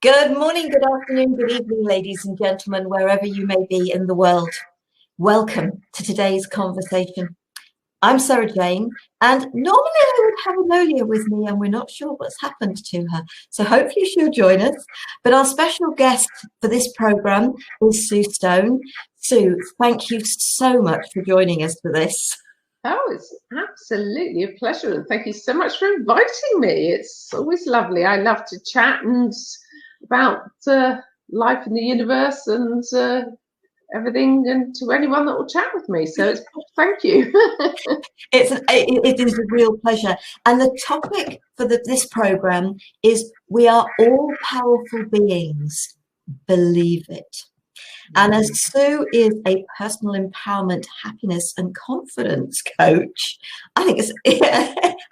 Good morning, good afternoon, good evening, ladies and gentlemen, wherever you may be in the world. Welcome to today's conversation. I'm Sarah Jane, and normally I would have Enolia with me, and we're not sure what's happened to her. So hopefully she'll join us. But our special guest for this programme is Sue Stone. Sue, thank you so much for joining us for this. Oh, it's absolutely a pleasure. And thank you so much for inviting me. It's always lovely. I love to chat and about life in the universe and everything, and to anyone that will chat with me. So it's thank you. It is a real pleasure. And the topic for this program is we are all powerful beings. Believe it. And as Sue is a personal empowerment, happiness and confidence coach, I think it's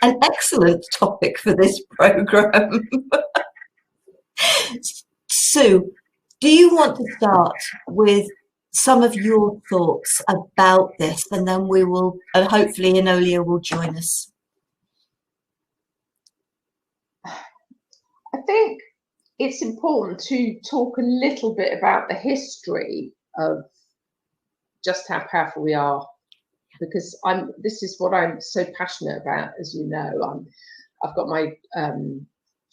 an excellent topic for this program. Sue, do you want to start with some of your thoughts about this, and then we will, and hopefully Enolia will join us. I think it's important to talk a little bit about the history of just how powerful we are, because this is what I'm so passionate about. As you know, I've got my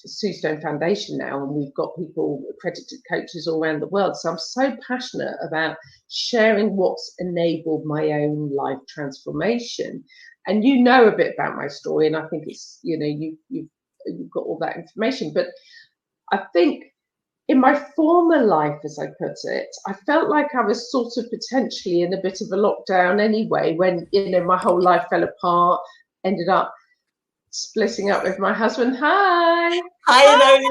Sue Stone Foundation now, and we've got people, accredited coaches all around the world. So I'm so passionate about sharing what's enabled my own life transformation. And you know a bit about my story, and I think it's, you know, you've got all that information. But I think in my former life, as I put it, I felt like I was sort of potentially in a bit of a lockdown anyway, when, you know, my whole life fell apart, ended up splitting up with my husband. Hi. Hi,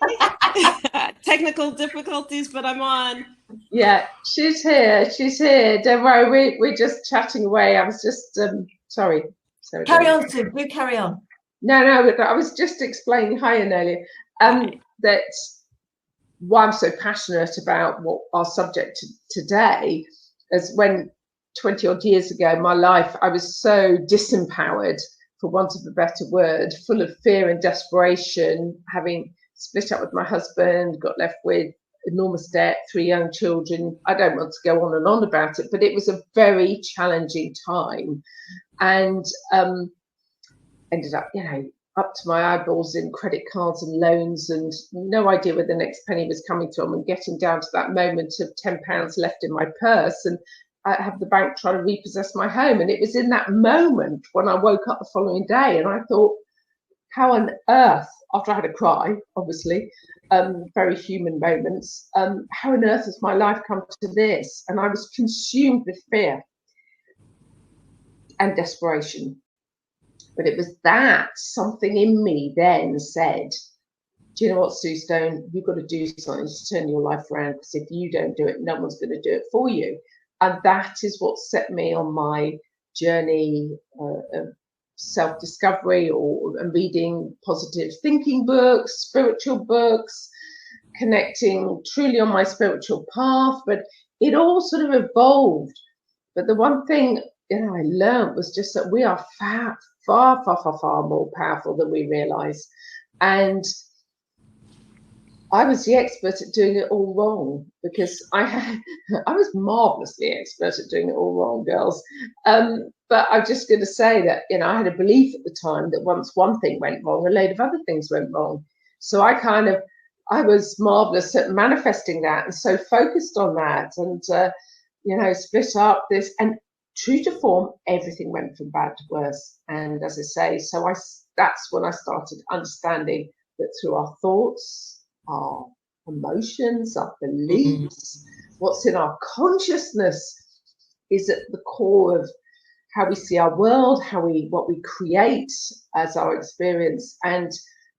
Enolia. Technical difficulties, but I'm on. Yeah, she's here. She's here. Don't worry, we're just chatting away. I was just sorry. Carry on, Sue. Do carry on. No, I was just explaining. Hi, Enolia. That why I'm so passionate about what our subject today is, when 20 odd years ago, my life, I was so disempowered, for want of a better word, full of fear and desperation, having split up with my husband, got left with enormous debt, 3 young children. I don't want to go on and on about it, but it was a very challenging time, and ended up, you know, up to my eyeballs in credit cards and loans, and no idea where the next penny was coming from, and getting down to that moment of £10 left in my purse, and I have the bank trying to repossess my home. And it was in that moment when I woke up the following day, and I thought, how on earth, after I had a cry, obviously, very human moments, how on earth has my life come to this? And I was consumed with fear and desperation. But it was that something in me then said, do you know what, Sue Stone, you've got to do something to turn your life around, because if you don't do it, no one's going to do it for you. And that is what set me on my journey of self-discovery, and reading positive thinking books, spiritual books, connecting truly on my spiritual path. But it all sort of evolved. But the one thing, you know, I learned was just that we are far more powerful than we realize. And I was the expert at doing it all wrong, because I was marvelously expert at doing it all wrong, girls. But I'm just going to say that, you know, I had a belief at the time that once one thing went wrong, a load of other things went wrong. So I was marvelous at manifesting that, and so focused on that, and you know, split up this, and true to form, everything went from bad to worse. And as I say, so that's when I started understanding that through our thoughts, our emotions, our beliefs, what's in our consciousness is at the core of how we see our world, what we create as our experience. And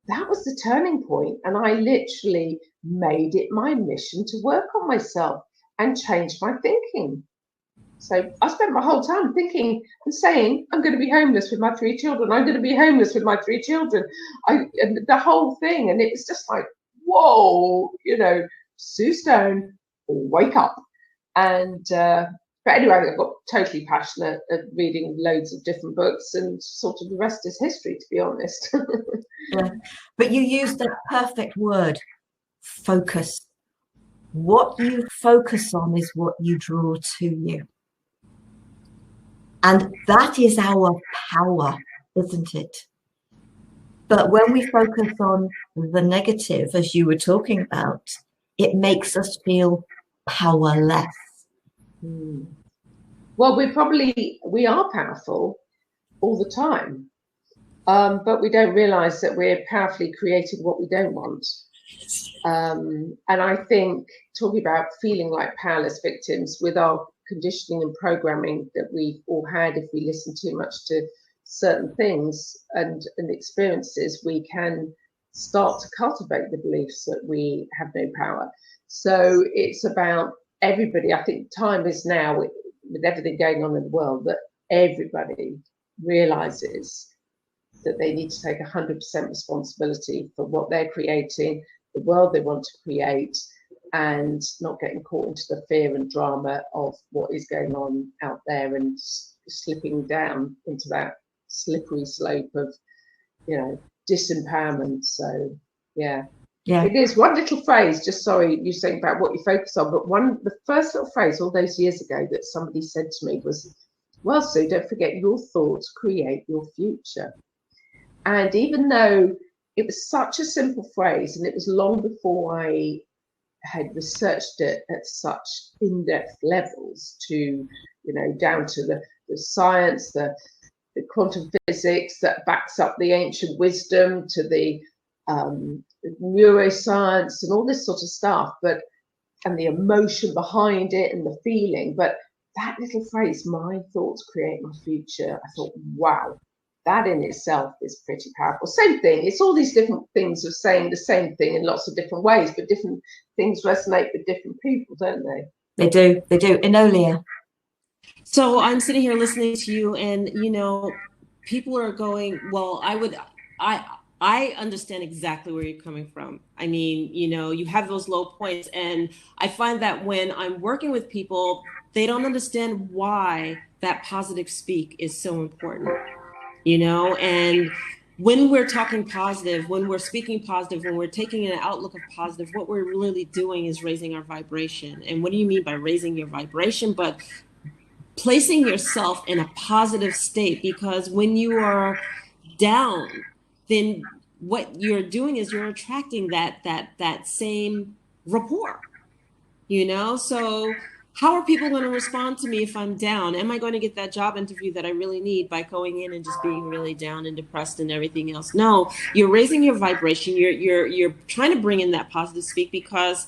that was the turning point. And I literally made it my mission to work on myself and change my thinking. So I spent my whole time thinking and saying, I'm going to be homeless with my 3 children. I'm going to be homeless with my 3 children. And the whole thing. And it was just like, whoa, you know, Sue Stone, wake up. And but anyway, I got totally passionate at reading loads of different books, and sort of the rest is history, to be honest. Yeah. But you used that perfect word, focus. What you focus on is what you draw to you. And that is our power, isn't it? But when we focus on the negative, as you were talking about, it makes us feel powerless. Well, we are powerful all the time, but we don't realize that we're powerfully creating what we don't want. And I think talking about feeling like powerless victims with our conditioning and programming that we've all had, if we listen too much to certain things and experiences, we can start to cultivate the beliefs that we have no power. So it's about everybody. I think time is now, with everything going on in the world, that everybody realizes that they need to take 100% responsibility for what they're creating, the world they want to create, and not getting caught into the fear and drama of what is going on out there and slipping down into that slippery slope of, disempowerment. So, yeah. It is one little phrase, just sorry, you saying about what you focus on, but the first little phrase all those years ago that somebody said to me was, well, Sue, don't forget your thoughts create your future. And even though it was such a simple phrase, and it was long before I had researched it at such in-depth levels to, down to the science, the quantum physics that backs up the ancient wisdom, to the neuroscience and all this sort of stuff, and the emotion behind it and the feeling. But that little phrase, my thoughts create my future, I thought, wow, that in itself is pretty powerful. Same thing, it's all these different things of saying the same thing in lots of different ways, but different things resonate with different people, don't they? They do. Enolia. So I'm sitting here listening to you, and people are going, well, I understand exactly where you're coming from. I mean, you have those low points, and I find that when I'm working with people, they don't understand why that positive speak is so important, and when we're talking positive, when we're speaking positive, when we're taking an outlook of positive, what we're really doing is raising our vibration. And what do you mean by raising your vibration? But placing yourself in a positive state, because when you are down, then what you're doing is you're attracting that same rapport, so how are people going to respond to me if I'm down? Am I going to get that job interview that I really need by going in and just being really down and depressed and everything else? No, you're raising your vibration. You're trying to bring in that positive speak, because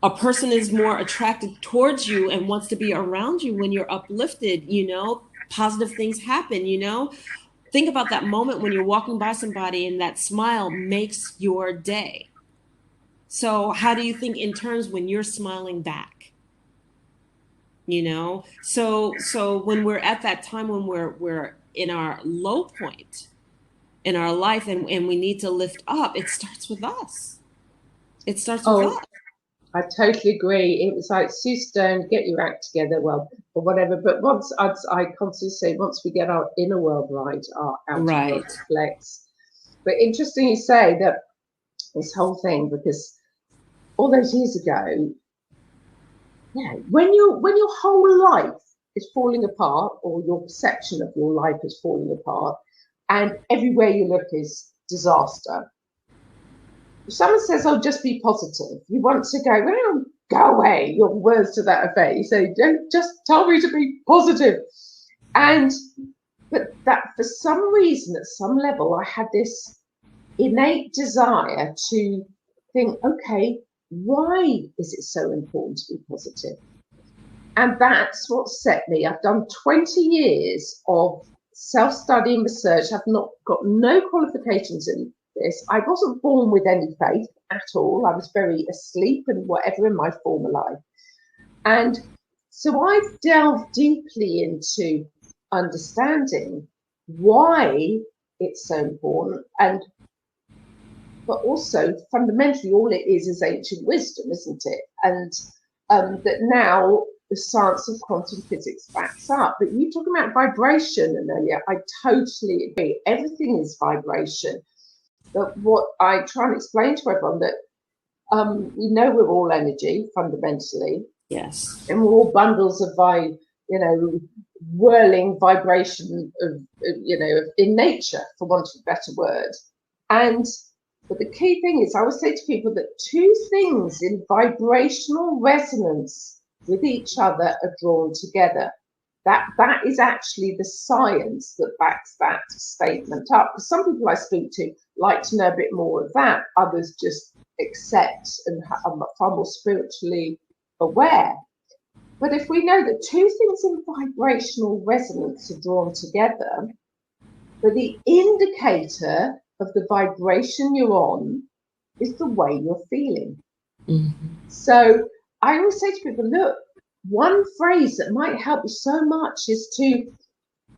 a person is more attracted towards you and wants to be around you when you're uplifted. Positive things happen. Think about that moment when you're walking by somebody and that smile makes your day. So how do you think in terms when you're smiling back? So when we're at that time when we're in our low point in our life, and we need to lift up, it starts with us. It starts with us. I totally agree. It was like, Sue Stone, get your act together, well, or whatever. But I constantly say, once we get our inner world right, our outer world reflects. But interesting you say that, this whole thing, because all those years ago, when your whole life is falling apart, or your perception of your life is falling apart, and everywhere you look is disaster, if someone says, "Oh, just be positive," you want to go, "Well, go away." Your words to that effect. You say, "Don't just tell me to be positive." But that for some reason, at some level, I had this innate desire to think, okay, why is it so important to be positive? And that's what set me. I've done 20 years of self-study and research. I've got no qualifications in this. I wasn't born with any faith at all. I was very asleep and whatever in my former life. And so I've delved deeply into understanding why it's so important, but also fundamentally all it is ancient wisdom, isn't it? And that now the science of quantum physics backs up. But you talking about vibration, Enolia, I totally agree. Everything is vibration. But what I try and explain to everyone, that we know we're all energy fundamentally. Yes. And we're all bundles of whirling vibration in nature, for want of a better word. But the key thing is, I always say to people that two things in vibrational resonance with each other are drawn together. That is actually the science that backs that statement up. Because some people I speak to like to know a bit more of that. Others just accept and are far more spiritually aware. But if we know that two things in vibrational resonance are drawn together, but the indicator of the vibration you're on is the way you're feeling. Mm-hmm. So I always say to people, look, one phrase that might help you so much is to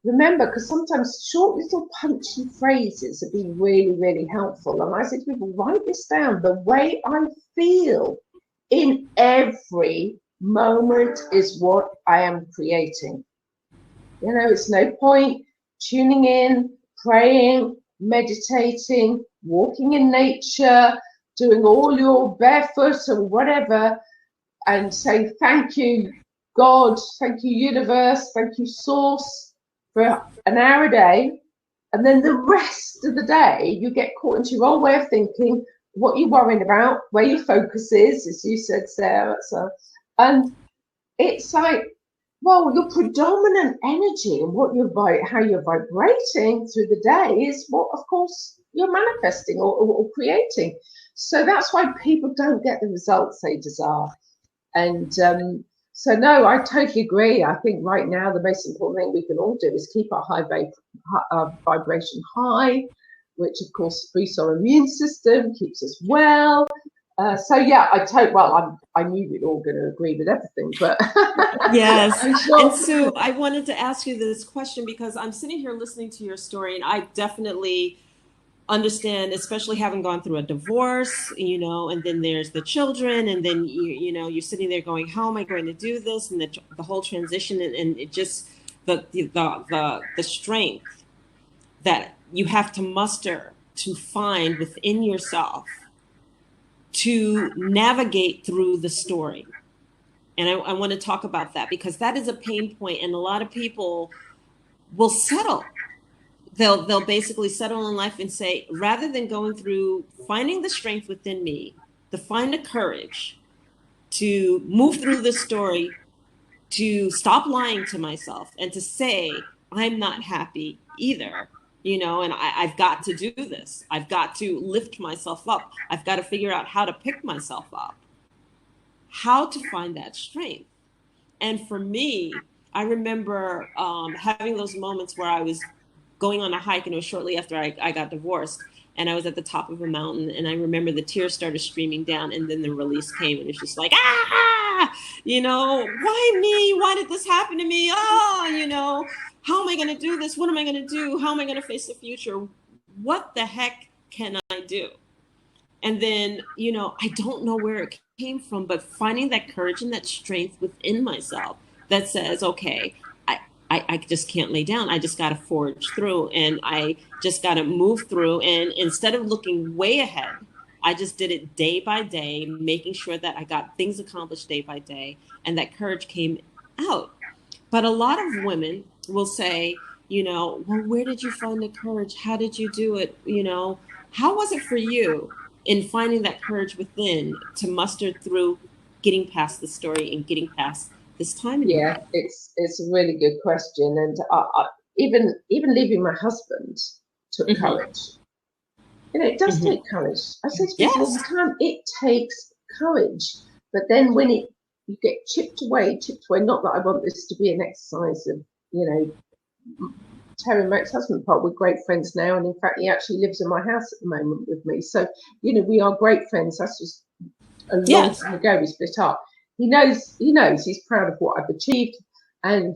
remember, because sometimes short little punchy phrases have been really, really helpful. And I say to people, write this down. The way I feel in every moment is what I am creating. It's no point tuning in, praying, meditating, walking in nature, doing all your barefoot or whatever, and saying thank you, God, thank you, universe, thank you, source, for an hour a day. And then the rest of the day, you get caught into your old way of thinking, what you're worrying about, where your focus is, as you said, Sarah. And it's like, well, your predominant energy and how you're vibrating through the day is what, of course, you're manifesting or creating. So that's why people don't get the results they desire. And so, no, I totally agree. I think right now the most important thing we can all do is keep our vibration high, which, of course, boosts our immune system, keeps us well. So yeah, I knew we'd all going to agree with everything, but yes. Sure. And Sue, I wanted to ask you this question because I'm sitting here listening to your story, and I definitely understand, especially having gone through a divorce, and then there's the children, and then you're sitting there going, how am I going to do this, and the whole transition, and it just the strength that you have to muster to find within yourself to navigate through the story. And I want to talk about that because that is a pain point, and a lot of people will settle. They'll basically settle in life and say, rather than going through finding the strength within me, to find the courage to move through the story, to stop lying to myself and to say, I'm not happy either, and I've got to do this. I've got to lift myself up. I've got to figure out how to pick myself up, how to find that strength. And for me, I remember having those moments where I was going on a hike, and it was shortly after I got divorced, and I was at the top of a mountain, and I remember the tears started streaming down, and then the release came, and it's just like, why me? Why did this happen to me? How am I going to do this? What am I going to do? How am I going to face the future? What the heck can I do? And then, I don't know where it came from, but finding that courage and that strength within myself that says, okay, I just can't lay down. I just got to forge through, and I just got to move through. And instead of looking way ahead, I just did it day by day, making sure that I got things accomplished day by day, and that courage came out. But a lot of women will say, well, where did you find the courage? How did you do it? How was it for you in finding that courage within to muster through getting past the story and getting past this time? Yeah, it's a really good question. And even leaving my husband took courage. It does take courage. I say to people all the time, it takes courage. But then when you get chipped away, not that I want this to be an exercise of, tearing my ex-husband apart. We're great friends now, and in fact, he actually lives in my house at the moment with me. So, we are great friends. That's just a long time ago we split up. He knows he's proud of what I've achieved, and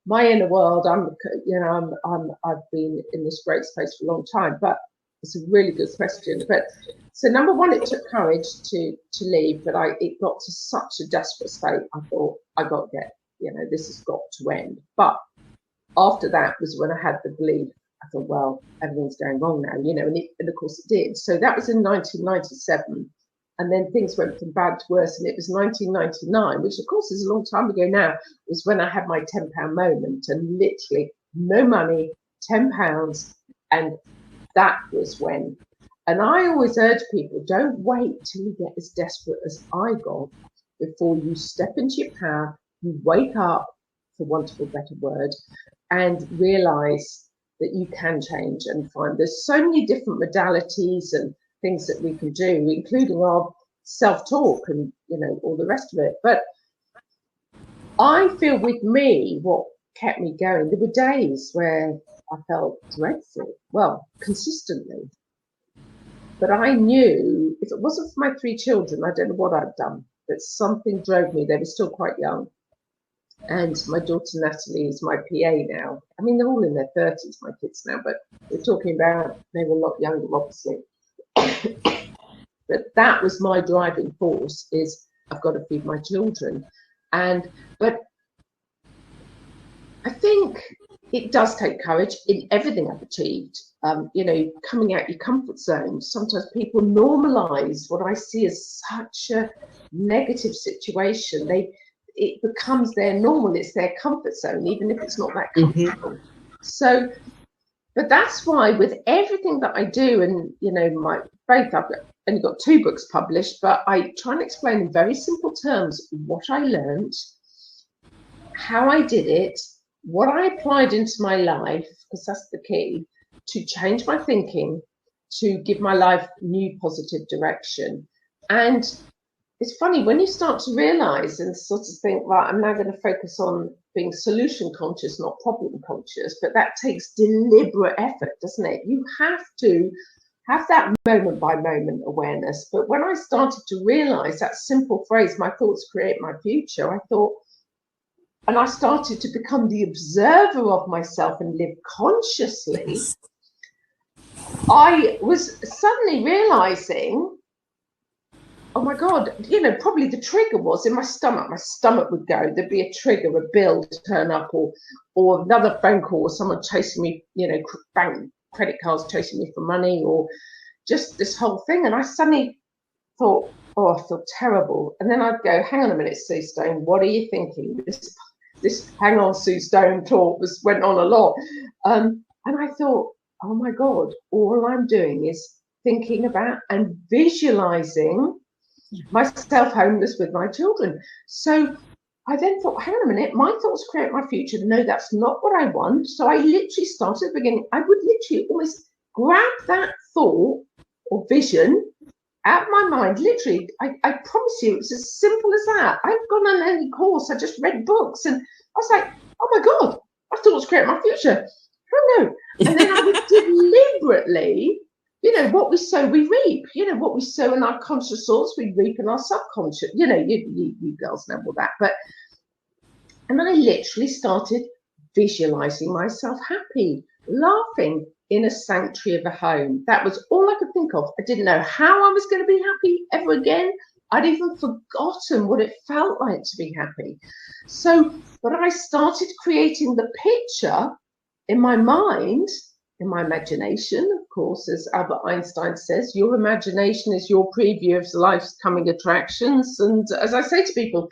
my inner world. I've been in this great space for a long time, but it's a really good question. But so number one, it took courage to leave, but it got to such a desperate state. I thought I got to get, this has got to end. But after that was when I had the belief. I thought, well, everything's going wrong now, and of course it did. So that was in 1997. And then things went from bad to worse. And it was 1999, which of course is a long time ago now, was when I had my £10 moment, and literally no money, £10. And that was when. And I always urge people, don't wait till you get as desperate as I got before you step into your power, you wake up, for want of a better word, and realise that you can change and find. There's so many different modalities and things that we can do, including our self-talk and, you know, all the rest of it. But I feel with me, what kept me going, there were days where I felt dreadful, well, consistently. But I knew if it wasn't for my 3 children, I don't know what I'd done, but something drove me. They were still quite young. And my daughter Natalie is my PA now. I mean, they're all in their 30s, my kids now, but we're talking about they were a lot younger, obviously. But that was my driving force, is I've got to feed my children. But I think it does take courage in everything I've achieved. You know, coming out your comfort zone. Sometimes people normalize what I see as such a negative situation. It becomes their normal. It's their comfort zone, even if it's not that comfortable. So, but that's why with everything that I do, and you know, I've only got 2 books published, but I try and explain in very simple terms what I learned, how I did it, what I applied into my life, because that's the key, to change my thinking, to give my life new positive direction. And it's funny, when you start to realize and sort of think, right, I'm now going to focus on being solution conscious, not problem conscious, but that takes deliberate effort, doesn't it? You have to have that moment by moment awareness. But when I started to realize that simple phrase, my thoughts create my future, I thought, and I started to become the observer of myself and live consciously, I was suddenly realizing, oh my God, you know, probably the trigger was in my stomach would go, there'd be a trigger, a bill to turn up, or another phone call, or someone chasing me, you know, bank credit cards chasing me for money, or just this whole thing. And I suddenly thought, oh, I feel terrible. And then I'd go, hang on a minute, Sue Stone, what are you thinking? This hang on, Sue Stone talk went on a lot. And I thought, oh my God, all I'm doing is thinking about and visualizing myself homeless with my children. So I then thought, hang on a minute, my thoughts create my future. No, that's not what I want. So I literally started at the beginning. I would literally almost grab that thought or vision out of my mind. Literally, I promise you, it's as simple as that. I've gone on any course, I just read books, and I was like, oh my God, my thoughts create my future. Oh no. And then I would deliberately, you know, what we sow, we reap. You know, what we sow in our conscious thoughts, we reap in our subconscious. You know, you girls know all that. And I literally started visualizing myself happy, laughing in a sanctuary of a home. That was all I could think of. I didn't know how I was going to be happy ever again. I'd even forgotten what it felt like to be happy. So, but I started creating the picture in my mind, in my imagination, of course, as Albert Einstein says, your imagination is your preview of life's coming attractions. And as I say to people,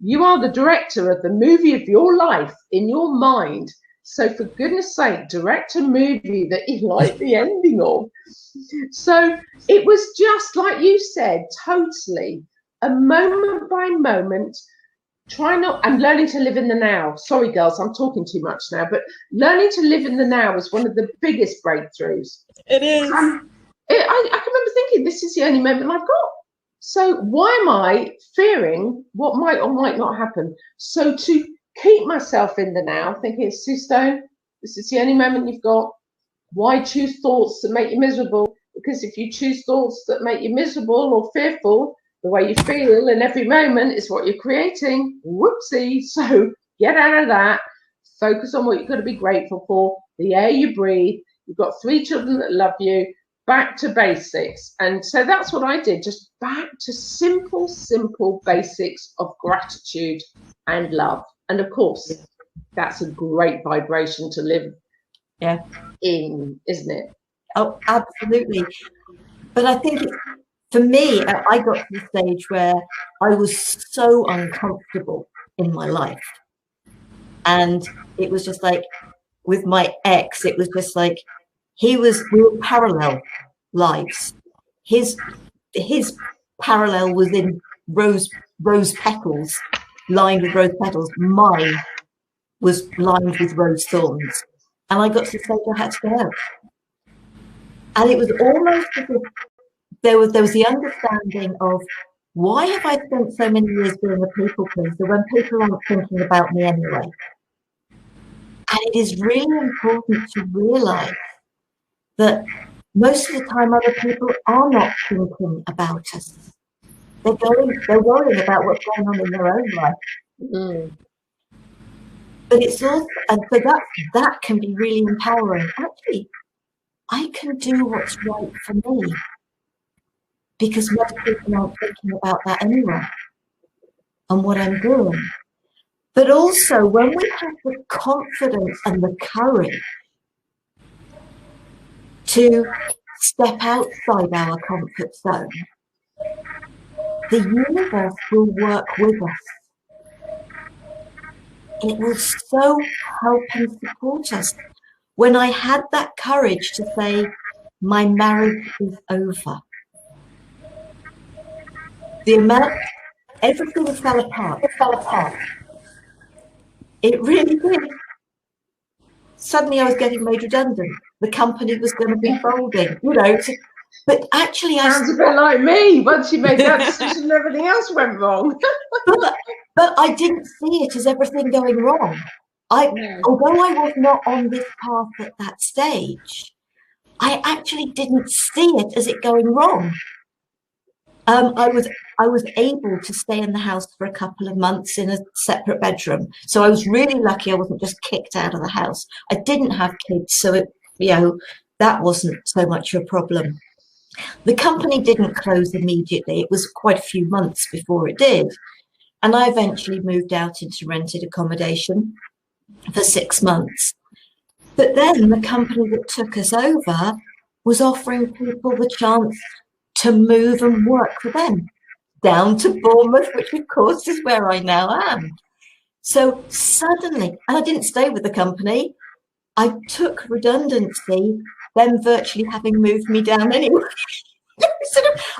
you are the director of the movie of your life in your mind. So for goodness sake, direct a movie that you like the ending of. So it was just like you said, totally a moment by moment. I'm learning to live in the now. Sorry, girls, I'm talking too much now, but learning to live in the now is one of the biggest breakthroughs. It is. I can remember thinking, this is the only moment I've got. So why am I fearing what might or might not happen? So to keep myself in the now, thinking, Sue Stone, this is the only moment you've got. Why choose thoughts that make you miserable? Because if you choose thoughts that make you miserable or fearful, the way you feel in every moment is what you're creating. Whoopsie. So get out of that. Focus on what you've got to be grateful for. The air you breathe. You've got 3 children that love you. Back to basics. And so that's what I did. Just back to simple basics of gratitude and love. And of course, that's a great vibration to live in, isn't it? Oh, absolutely. But I think it's for me, I got to the stage where I was so uncomfortable in my life. And it was just like, with my ex, it was just like, we were parallel lives. His parallel was in rose petals, lined with rose petals. Mine was lined with rose thorns. And I got to the stage I had to go out. And it was almost as if there was the understanding of, why have I spent so many years being a people pleaser when people aren't thinking about me anyway? And it is really important to realize that most of the time other people are not thinking about us. They're worrying about what's going on in their own life. Mm. But it's also, and so that can be really empowering. Actually, I can do what's right for me, because most people aren't thinking about that anyway and what I'm doing. But also, when we have the confidence and the courage to step outside our comfort zone, the universe will work with us. It will so help and support us. When I had that courage to say, my marriage is over, everything fell apart. It fell apart. It really did. Suddenly I was getting made redundant. The company was going to be folding, but actually sounds a bit like me. Once you made that decision, everything else went wrong. but I didn't see it as everything going wrong. Although I was not on this path at that stage, I actually didn't see it as it going wrong. I was able to stay in the house for a couple of months in a separate bedroom. So I was really lucky I wasn't just kicked out of the house. I didn't have kids, so that wasn't so much a problem. The company didn't close immediately. It was quite a few months before it did. And I eventually moved out into rented accommodation for 6 months. But then the company that took us over was offering people the chance to move and work for them down to Bournemouth, which of course is where I now am. So suddenly, and I didn't stay with the company, I took redundancy, them virtually having moved me down anyway.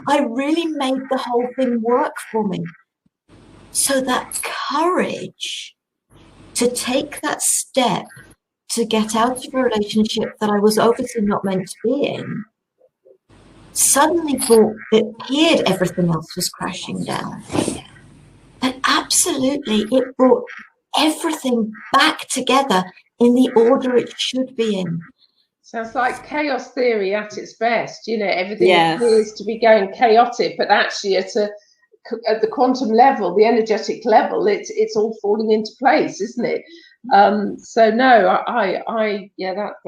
I really made the whole thing work for me. So that courage to take that step to get out of a relationship that I was obviously not meant to be in, suddenly it appeared everything else was crashing down. But absolutely, it brought everything back together in the order it should be in. Sounds like chaos theory at its best. Everything appears to be going chaotic, but actually at the quantum level, the energetic level, it's all falling into place, isn't it? So no,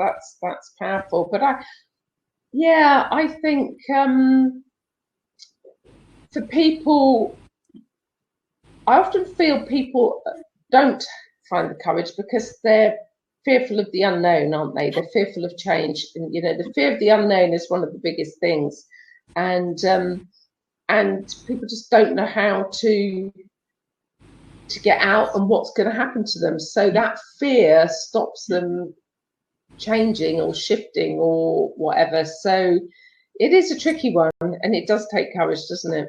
that's powerful. But I think for people, I often feel people don't find the courage because they're fearful of the unknown, aren't they? They're fearful of change, and the fear of the unknown is one of the biggest things, and people just don't know how to get out and what's going to happen to them. So that fear stops them changing or shifting or whatever. So it is a tricky one, and it does take courage, doesn't it?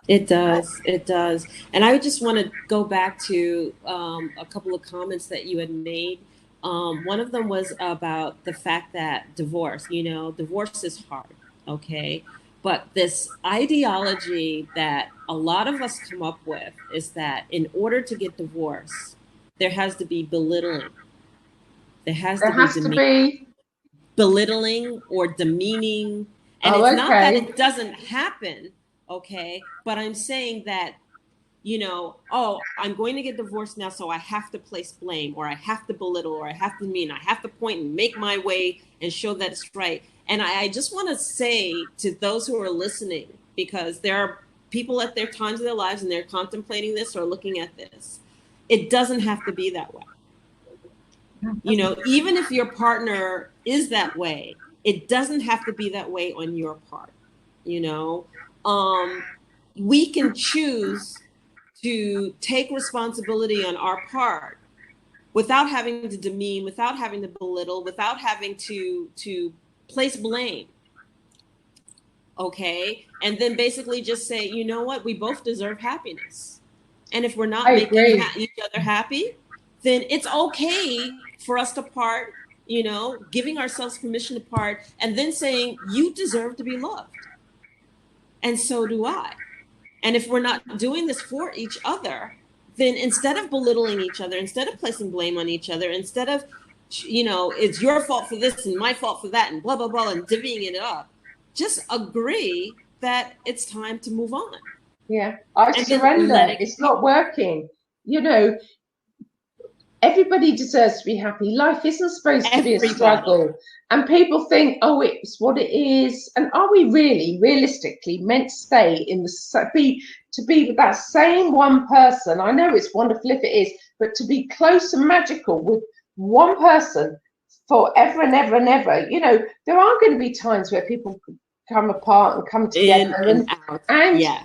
It does. It does. And I just want to go back to a couple of comments that you had made. One of them was about the fact that divorce is hard, okay? But this ideology that a lot of us come up with is that in order to get divorced, there has to be belittling. There has to be belittling or demeaning. And it's not that it doesn't happen, okay? But I'm saying that, I'm going to get divorced now, so I have to place blame, or I have to belittle, or I have to demean, I have to point and make my way and show that it's right. And I just want to say to those who are listening, because there are people at their times of their lives and they're contemplating this or looking at this, it doesn't have to be that way. Even if your partner is that way, it doesn't have to be that way on your part. we can choose to take responsibility on our part without having to demean, without having to belittle, without having to place blame. Okay. And then basically just say, you know what, we both deserve happiness. And if we're not making each other happy, then it's okay for us to part, you know, giving ourselves permission to part, and then saying, you deserve to be loved. And so do I. And if we're not doing this for each other, then instead of belittling each other, instead of placing blame on each other, instead of, you know, it's your fault for this and my fault for that and blah, blah, blah, and divvying it up, just agree that it's time to move on. Yeah, I surrender. It's not working. You know, everybody deserves to be happy. Life isn't supposed to be a struggle. And people think, oh, it's what it is. And are we really, realistically meant to stay in the be with that same one person? I know it's wonderful if it is, but to be close and magical with one person forever and ever and ever, you know, there are going to be times where people come apart and come together, and yes,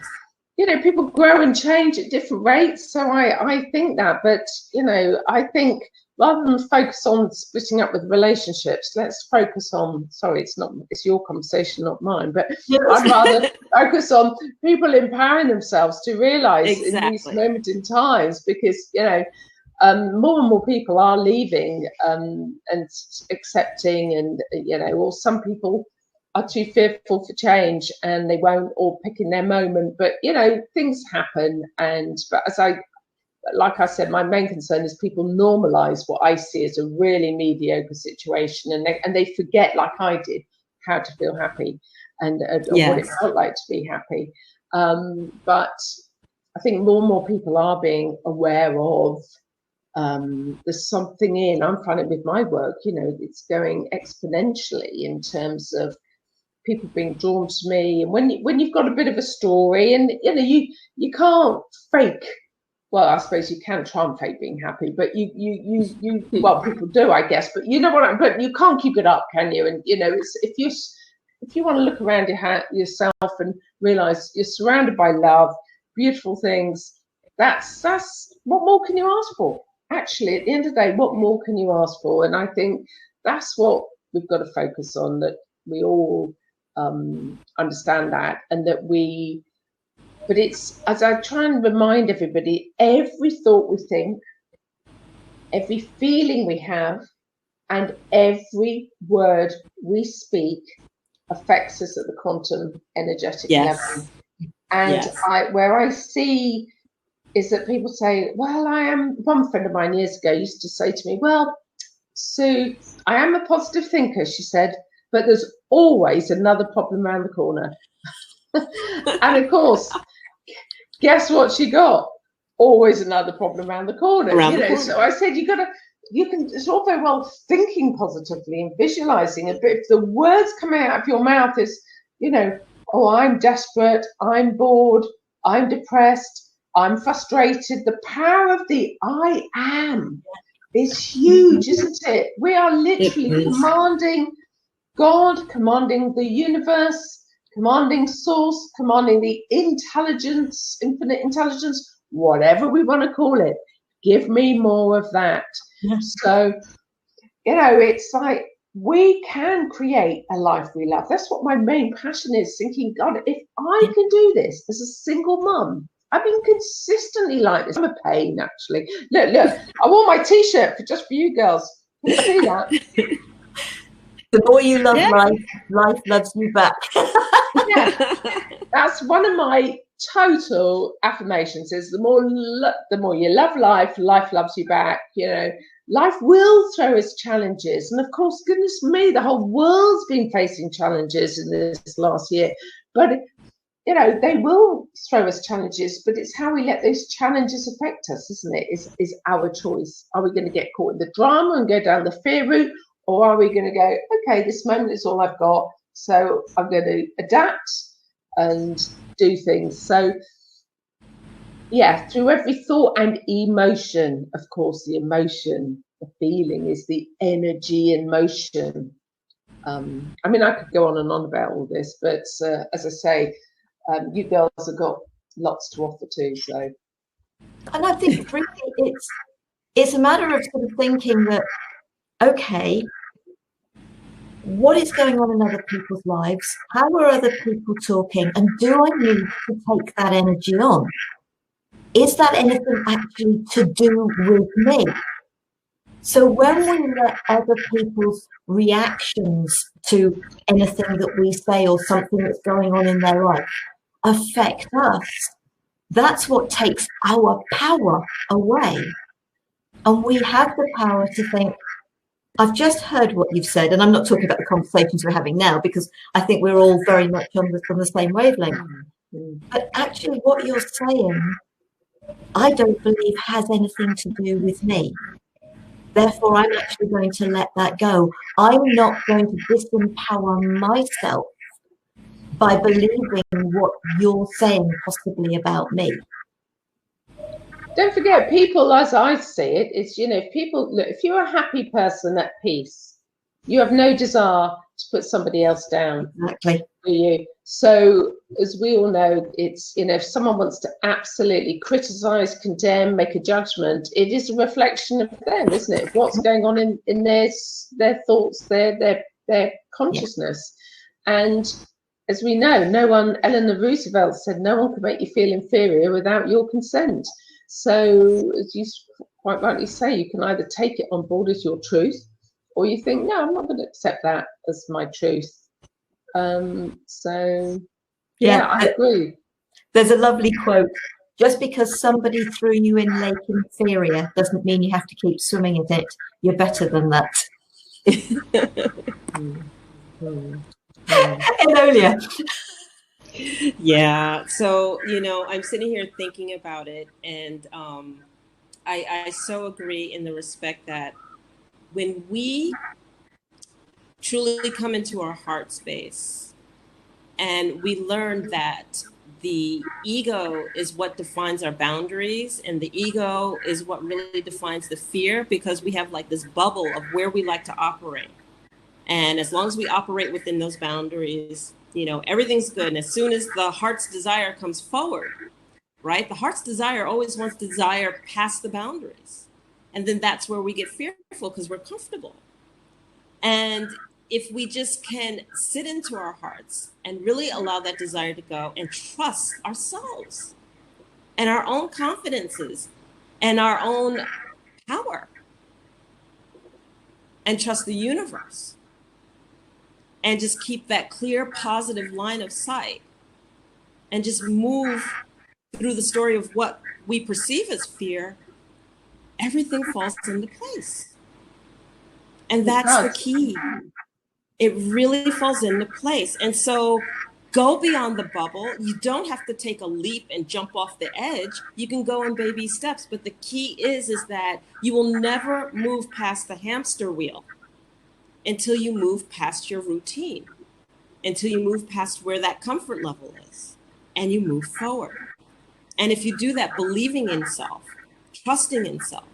you know, people grow and change at different rates. So I think that, but you know, I think rather than focus on splitting up with relationships, let's focus on, sorry, it's your conversation, not mine, but I'd rather focus on people empowering themselves to realize in these moments in times, because, you know, more and more people are leaving and accepting, and, you know, or some people are too fearful for change and they won't, or picking their moment. But, you know, things happen. But like I said, my main concern is people normalize what I see as a really mediocre situation, and they forget, like I did, how to feel happy and what it felt like to be happy. But I think more and more people are being aware of there's something I'm finding with my work, you know, it's going exponentially in terms of people being drawn to me. And when you've got a bit of a story, and you know, you can't fake, well, I suppose you can try and fake being happy, but you well, people do, I guess, but you know what but you can't keep it up, can you? And you know, it's if you want to look around yourself and realize you're surrounded by love, beautiful things, that's what more can you ask for? Actually, at the end of the day, what more can you ask for? And I think that's what we've got to focus on, that we all understand that, and that but it's, as I try and remind everybody, every thought we think, every feeling we have, and every word we speak affects us at the quantum energetic level. And where I see is that people say, well, one friend of mine years ago used to say to me, well, Sue, I am a positive thinker, she said, but there's always another problem around the corner. And of course, guess what she got? Always another problem around the corner. So I said, it's all very well thinking positively and visualizing it, but if the words coming out of your mouth is, you know, oh, I'm desperate, I'm bored, I'm depressed, I'm frustrated, the power of the I am is huge, isn't it? We are literally commanding God, commanding the universe, commanding source, commanding the intelligence, infinite intelligence, whatever we want to call it. Give me more of that. So, you know, it's like we can create a life we love. That's what my main passion is, thinking, God, if I can do this as a single mum, I've been consistently like this. I'm a pain, actually. Look, I wore my T-shirt just for you girls. Can you see that? The more you love life loves you back. That's one of my total affirmations, is the more you love life, life loves you back. You know, life will throw us challenges. And of course, goodness me, the whole world's been facing challenges in this last year. But, you know, they will throw us challenges, but it's how we let those challenges affect us, isn't it? Is our choice. Are we going to get caught in the drama and go down the fear route? Or are we going to go, okay, this moment is all I've got, so I'm going to adapt and do things. So, yeah, through every thought and emotion, of course, the emotion, the feeling is the energy in motion. I mean, I could go on and on about all this, but as I say, You girls have got lots to offer too. So, and I think really it's a matter of sort of thinking that, okay, what is going on in other people's lives? How are other people talking? And do I need to take that energy on? Is that anything actually to do with me? So when we let other people's reactions to anything that we say or something that's going on in their life affect us, that's what takes our power away. And we have the power to think, I've just heard what you've said, and I'm not talking about the conversations we're having now, because I think we're all very much on the same wavelength. But actually what you're saying, I don't believe has anything to do with me. Therefore, I'm actually going to let that go. I'm not going to disempower myself by believing what you're saying possibly about me. don't forget, people, as I see it, it's, you know, if people, look, if you're a happy person at peace, you have no desire to put somebody else down. Exactly. Do you? So, as we all know, it's, you know, if someone wants to absolutely criticize, condemn, make a judgment, it is a reflection of them, isn't it? What's going on in their thoughts, their consciousness. Yeah. And as we know, no one, Eleanor Roosevelt said, no one can make you feel inferior without your consent. So, as you quite rightly say, you can either take it on board as your truth, or you think, no, I'm not going to accept that as my truth. So, yeah, I agree. There's a lovely quote. Just because somebody threw you in Lake Inferior doesn't mean you have to keep swimming in it. You're better than that. Enolia. Yeah, so, you know, I'm sitting here thinking about it, and I so agree in the respect that when we truly come into our heart space and we learn that the ego is what defines our boundaries, and the ego is what really defines the fear, because we have like this bubble of where we like to operate. And as long as we operate within those boundaries, you know, everything's good. And as soon as the heart's desire comes forward, right? The heart's desire always wants to desire past the boundaries. And then that's where we get fearful, because we're comfortable. And if we just can sit into our hearts and really allow that desire to go and trust ourselves and our own confidences and our own power, and trust the universe, and just keep that clear, positive line of sight, and just move through the story of what we perceive as fear, everything falls into place. And that's the key. It really falls into place. And so go beyond the bubble. You don't have to take a leap and jump off the edge. You can go in baby steps. But the key is that you will never move past the hamster wheel until you move past your routine, until you move past where that comfort level is, and you move forward. And if you do that, believing in self, trusting in self,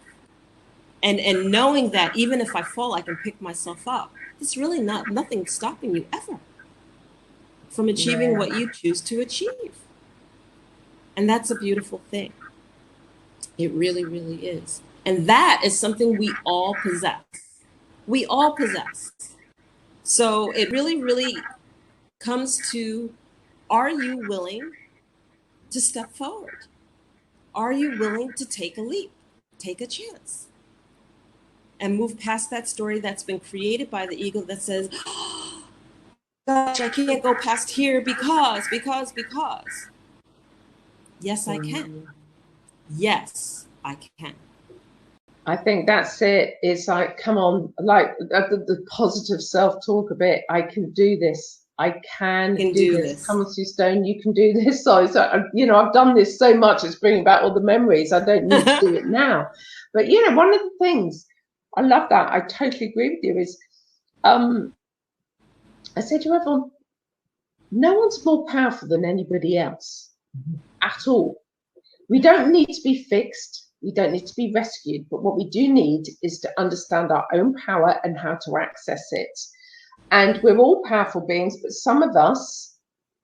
and knowing that even if I fall, I can pick myself up, it's really nothing stopping you ever from achieving what you choose to achieve. And that's a beautiful thing. It really, really is. And that is something we all possess. We all possess. So it really, really comes to, are you willing to step forward? Are you willing to take a leap, take a chance, and move past that story that's been created by the ego that says, oh, gosh, I can't go past here because. Yes, I can. Yes, I can. I think that's it. It's like, come on, like the positive self-talk a bit. I can do this. I can do this. Come on, Sue Stone, you can do this. So, you know, I've done this so much, it's bringing back all the memories. I don't need to do it now. But, you know, one of the things, I love that, I totally agree with you, is I said to everyone, no one's more powerful than anybody else at all. We don't need to be fixed. We don't need to be rescued. But what we do need is to understand our own power and how to access it. And we're all powerful beings, but some of us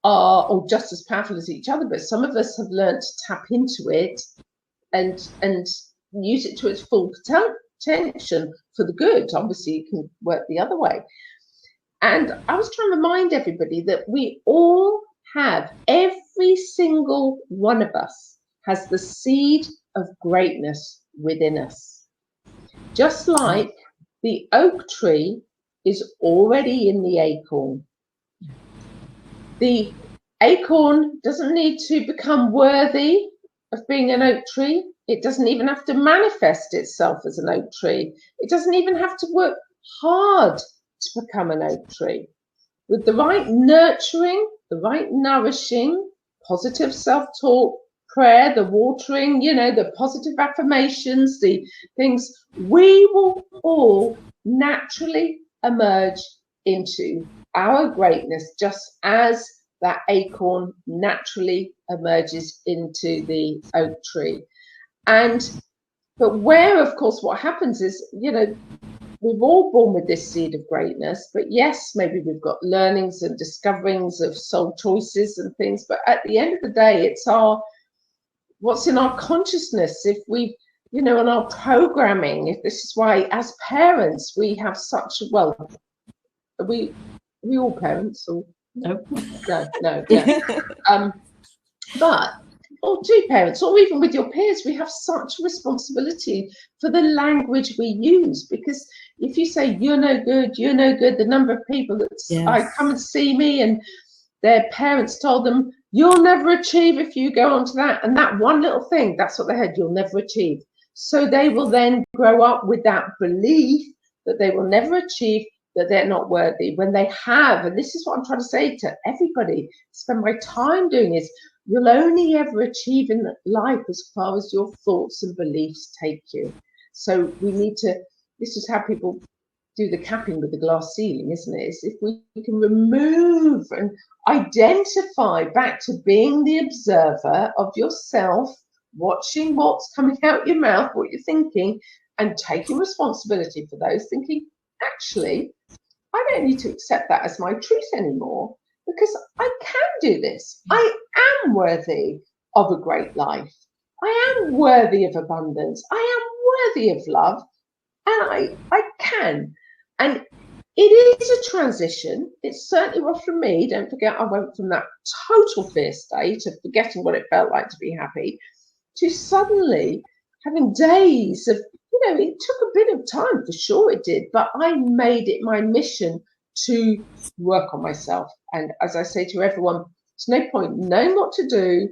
are all just as powerful as each other, but some of us have learned to tap into it and use it to its full potential for the good. Obviously, it can work the other way. And I was trying to remind everybody that we all have, every single one of us has the seed of greatness within us. Just like the oak tree is already in the acorn. The acorn doesn't need to become worthy of being an oak tree. It doesn't even have to manifest itself as an oak tree. It doesn't even have to work hard to become an oak tree. With the right nurturing, the right nourishing, positive self-talk, prayer, the watering, the positive affirmations, the things, we will all naturally emerge into our greatness, just as that acorn naturally emerges into the oak tree. But where, of course, what happens is, we've all born with this seed of greatness, but yes, maybe we've got learnings and discoverings of soul choices and things, but at the end of the day, it's what's in our consciousness, if we, in our programming, if this is why as parents, we have such, we all parents, or no, yeah. But or two parents, or even with your peers, we have such a responsibility for the language we use, because if you say you're no good, the number of people that I come and see me and their parents told them you'll never achieve if you go on to that, and that one little thing, that's what they had, you'll never achieve. So they will then grow up with that belief that they will never achieve, that they're not worthy, when they have, and this is what I'm trying to say to everybody, spend my time doing is, you'll only ever achieve in life as far as your thoughts and beliefs take you. So we need to, this is how people do the capping with the glass ceiling, isn't it? Is if we can remove and identify back to being the observer of yourself, watching what's coming out your mouth, what you're thinking, and taking responsibility for those, thinking, actually, I don't need to accept that as my truth anymore, because I can do this. I am worthy of a great life. I am worthy of abundance. I am worthy of love. And I can. And it is a transition. It certainly was for me. Don't forget, I went from that total fear state of forgetting what it felt like to be happy to suddenly having days of, it took a bit of time, for sure it did, but I made it my mission to work on myself. And as I say to everyone, there's no point knowing what to do.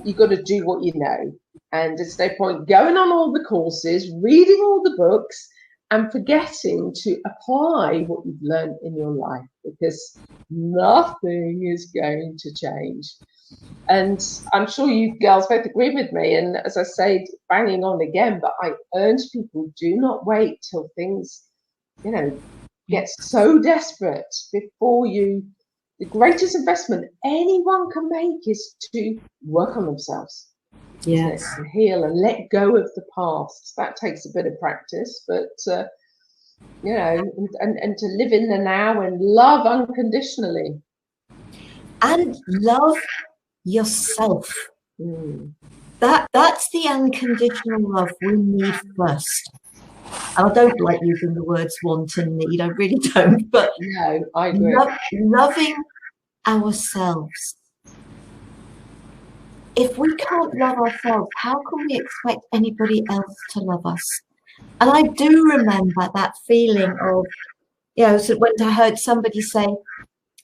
You've got to do what you know. And there's no point going on all the courses, reading all the books, and forgetting to apply what you've learned in your life, because nothing is going to change. And I'm sure you girls both agree with me. And as I say, banging on again, but I urge people, do not wait till things, get so desperate before you. The greatest investment anyone can make is to work on themselves. Yes. And heal and let go of the past. That takes a bit of practice, but and to live in the now and love unconditionally. And love yourself. That's the unconditional love we need first. I don't like using the words want and need, I really don't, but no, I agree. Loving ourselves. If we can't love ourselves, how can we expect anybody else to love us? And I do remember that feeling of, so when I heard somebody say,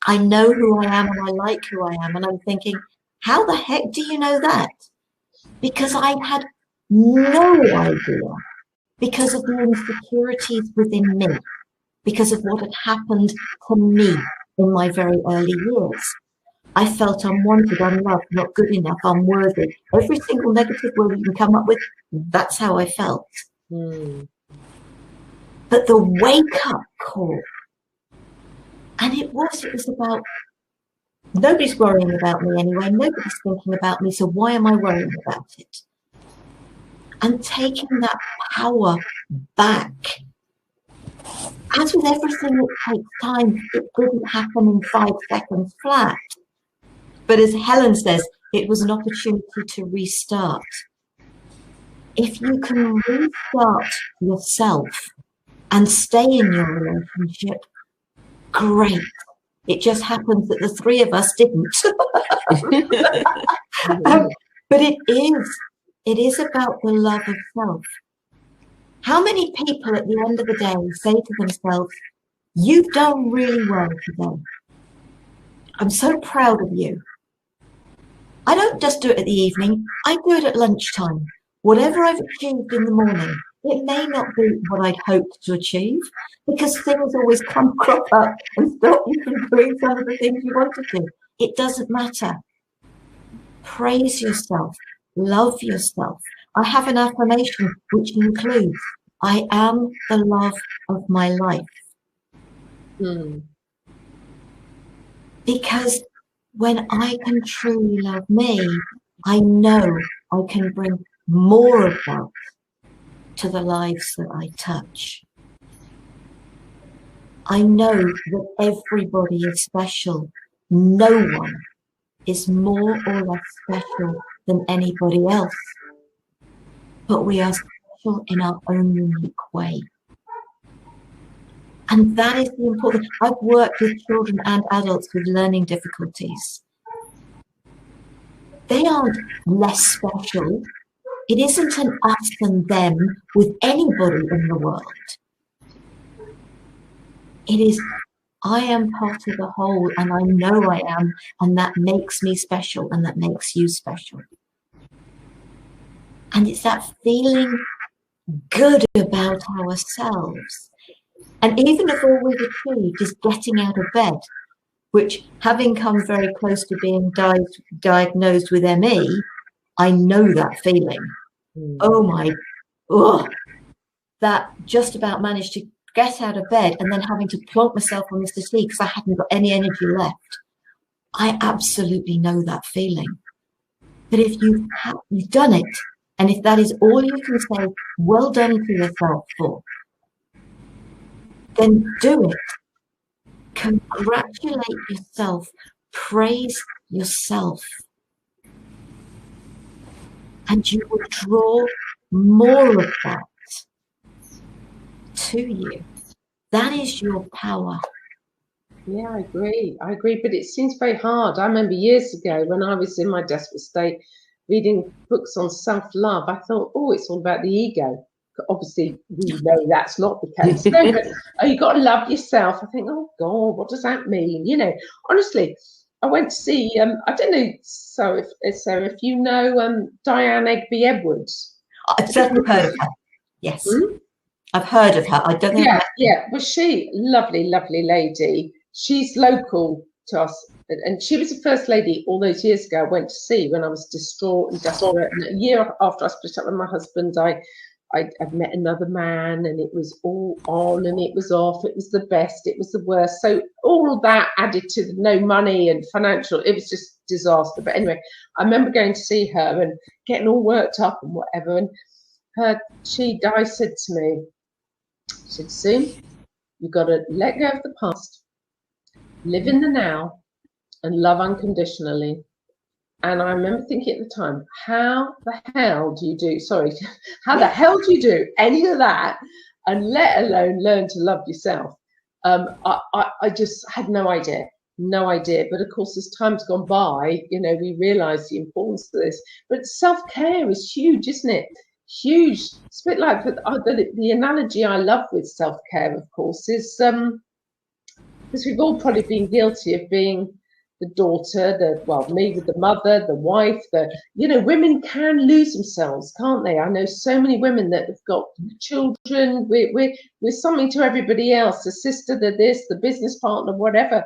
I know who I am and I like who I am, and I'm thinking, how the heck do you know that? Because I had no idea, because of the insecurities within me, because of what had happened to me in my very early years. I felt unwanted, unloved, not good enough, unworthy. Every single negative word you can come up with, that's how I felt. But the wake-up call, and it was about, nobody's worrying about me anyway, nobody's thinking about me, so why am I worrying about it? And taking that power back. As with everything, it takes time. It didn't happen in 5 seconds flat. But as Helen says, it was an opportunity to restart. If you can restart yourself and stay in your relationship, great. It just happens that the three of us didn't. But it is about the love of self. How many people at the end of the day say to themselves, you've done really well today. I'm so proud of you. I don't just do it at the evening, I do it at lunchtime. Whatever I've achieved in the morning, it may not be what I'd hoped to achieve, because things always crop up and stop you from doing some of the things you want to do. It doesn't matter. Praise yourself, love yourself. I have an affirmation which includes, I am the love of my life. Because when I can truly love me, I know I can bring more of that to the lives that I touch. I know that everybody is special. No one is more or less special than anybody else. But we are special in our own unique way. And that is the important. I've worked with children and adults with learning difficulties. They aren't less special. It isn't an us and them with anybody in the world. It is, I am part of the whole, and I know I am, and that makes me special, and that makes you special. And it's that feeling good about ourselves. And even if all we've achieved is getting out of bed, which, having come very close to being diagnosed with ME, I know that feeling. That just about managed to get out of bed and then having to plonk myself on the settee because I hadn't got any energy left. I absolutely know that feeling. But if you've done it, and if that is all you can say, well done to yourself for, then do it. Congratulate yourself. Praise yourself. And you will draw more of that to you. That is your power. Yeah, I agree. But it seems very hard. I remember years ago when I was in my desperate state, reading books on self-love, I thought, it's all about the ego. Obviously, we know that's not the case. No, but you've got to love yourself. I think, oh God, what does that mean? Honestly, I went to see, I don't know, Sarah, if you know Diane Egby Edwards. I've certainly heard of her. Yes. I've heard of her. I don't think. Yeah. Was she lovely lady? She's local to us, and she was the first lady all those years ago I went to see when I was distraught and desperate. And a year after I split up with my husband, I'd met another man, and it was all on and it was off. It was the best, it was the worst. So all of that added to the no money and financial, it was just disaster. But anyway, I remember going to see her and getting all worked up and whatever. And she said to me, she said, Sue, you've got to let go of the past, live in the now, and love unconditionally. And I remember thinking at the time, how the hell do you do any of that, and let alone learn to love yourself? I just had no idea. But of course, as time's gone by, we realise the importance of this. But self-care is huge, isn't it? Huge. It's a bit like the analogy I love with self-care, of course, is because we've all probably been guilty of being the daughter, me with the mother, the wife, women can lose themselves, can't they? I know so many women that have got children, we're something to everybody else, the sister, the business partner, whatever.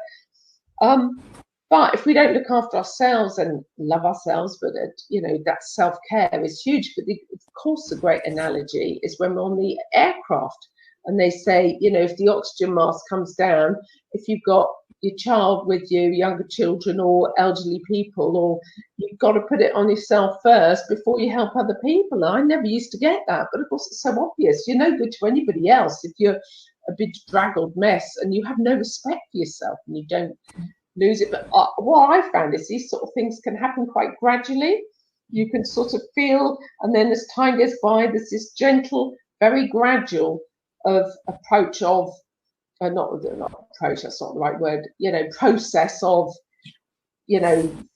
But if we don't look after ourselves and love ourselves, but that self-care is huge. But of course, the great analogy is when we're on the aircraft and they say, if the oxygen mask comes down, if you've got your child with you, younger children or elderly people, or you've got to put it on yourself first before you help other people. I never used to get that, but of course it's so obvious. You're no good to anybody else if you're a bedraggled mess and you have no respect for yourself and you don't lose it. But what I found is these sort of things can happen quite gradually. You can sort of feel, and then as time goes by, there's this gentle, very gradual approach of, not approach, that's not the right word, process of,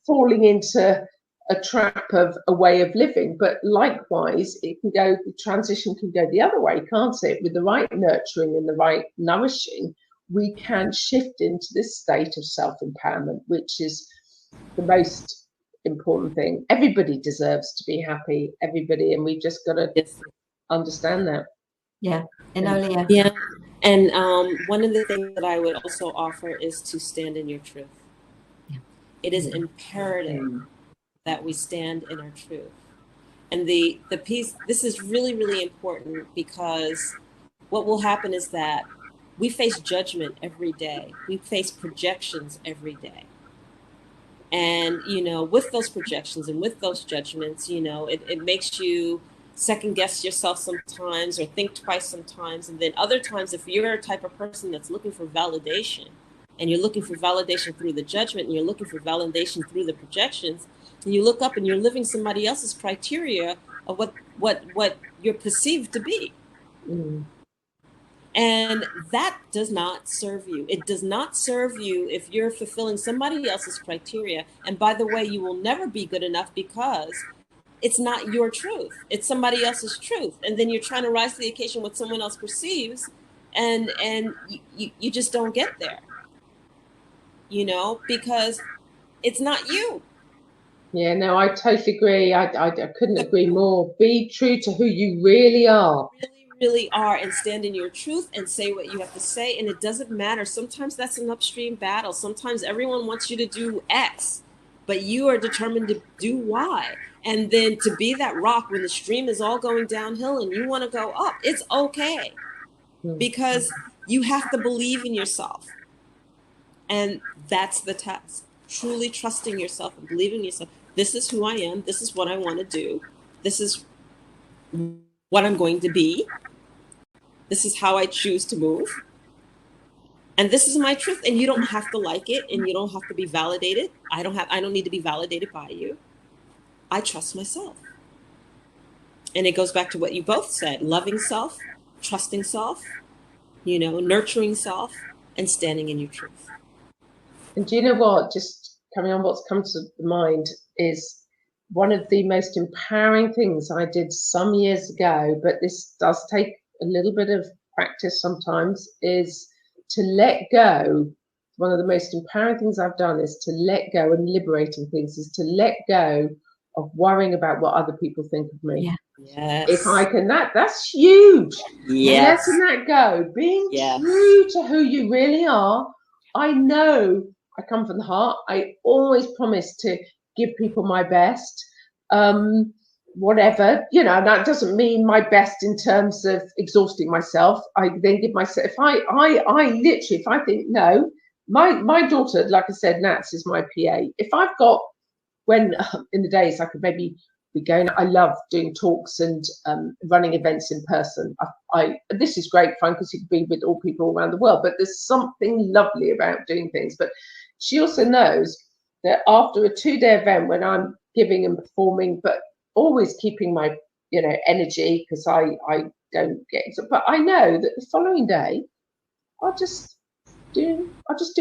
falling into a trap of a way of living. But likewise, the transition can go the other way, can't it? With the right nurturing and the right nourishing, we can shift into this state of self-empowerment, which is the most important thing. Everybody deserves to be happy, everybody, and we've just got to understand that. Yeah, Enolia. Yeah, and one of the things that I would also offer is to stand in your truth. Yeah. It is imperative that we stand in our truth. And the piece, this is really, really important, because what will happen is that we face judgment every day. We face projections every day. And, with those projections and with those judgments, it makes you second guess yourself sometimes, or think twice sometimes. And then other times, if you're a type of person that's looking for validation, and you're looking for validation through the judgment, and you're looking for validation through the projections, and you look up and you're living somebody else's criteria of what you're perceived to be. And that does not serve you. It does not serve you if you're fulfilling somebody else's criteria. And by the way, you will never be good enough, because it's not your truth. It's somebody else's truth. And then you're trying to rise to the occasion what someone else perceives, and you just don't get there, because it's not you. Yeah, no, I totally agree. I couldn't agree more. Be true to who you really are. Really are, and stand in your truth and say what you have to say. And it doesn't matter. Sometimes that's an upstream battle. Sometimes everyone wants you to do X, but you are determined to do Y. And then to be that rock when the stream is all going downhill and you want to go up, it's okay, because you have to believe in yourself. And that's the test. Truly trusting yourself and believing in yourself. This is who I am. This is what I want to do. This is what I'm going to be. This is how I choose to move. And this is my truth. And you don't have to like it, and you don't have to be validated. I don't need to be validated by you. I trust myself. And it goes back to what you both said: loving self, trusting self, nurturing self, and standing in your truth. And do you know what? Just coming on, what's come to mind is one of the most empowering things I did some years ago, but this does take a little bit of practice sometimes, is to let go. One of the most empowering things I've done is to let go, and liberating things is to let go of worrying about what other people think of me. Yeah. Yes. If I can, that's huge. Yes. Letting that go, being Yes. true to who you really are. I know I come from the heart. I always promise to give people my best. Whatever, that doesn't mean my best in terms of exhausting myself. I then give myself, if I literally, if I think, no, my daughter, like I said, Nats is my PA. If I've got, when in the days I could maybe be going, I love doing talks and running events in person. This is great fun, because you can be with all people around the world, but there's something lovely about doing things. But she also knows that after a 2-day event, when I'm giving and performing, but always keeping my energy, because I don't get, but I know that the following day I'll just do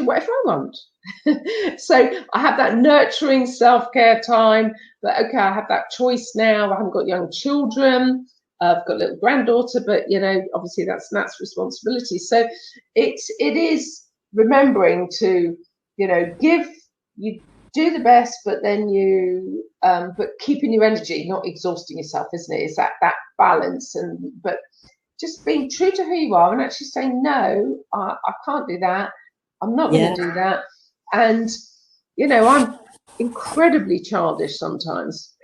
whatever I want. So I have that nurturing self-care time, but okay, I have that choice now. I haven't got young children, I've got a little granddaughter, but obviously that's Nat's responsibility. So it is remembering to you do the best, but then but keeping your energy, not exhausting yourself, isn't it? It's that balance, but just being true to who you are, and actually saying, no, I can't do that. I'm not going to do that. And I'm incredibly childish sometimes.